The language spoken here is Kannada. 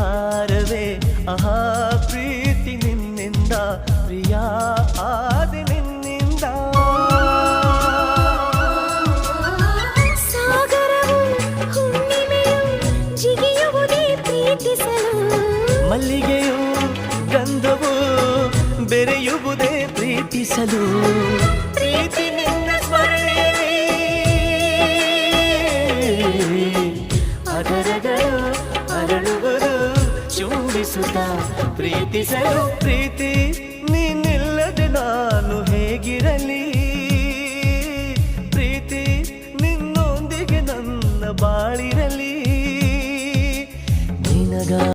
ವ್ಯವಹಾರವೇ ಆಹಾ ಪ್ರೀತಿ ನಿನ್ನಿಂದ ಪ್ರಿಯ ಆದಿ ನಿನ್ನಿಂದ ಸಾಗರವು ಹುಣ್ಣಿಮೆಯು ಜಿಗಿಯುವುದೇ ಪ್ರೀತಿಸಲು ಮಲ್ಲಿಗೆಯು ಗಂಧವು ಬೆರೆಯುವುದೇ ಪ್ರೀತಿಸಲು ಪ್ರೀತಿ ನಿನ್ನ ಸ್ಮರಣೆಯಲ್ಲಿ ಅದರಗಳು ಅರಳುವುದು ಚುಂಬಿಸುತ್ತ ಪ್ರೀತಿಸಲು ಪ್ರೀತಿ ನೀನಿಲ್ಲದೆ ನಾನು ಹೇಗಿರಲಿ ಪ್ರೀತಿ ನಿನ್ನೊಂದಿಗೆ ನನ್ನ ಬಾಳಿರಲಿ ನಿನಗ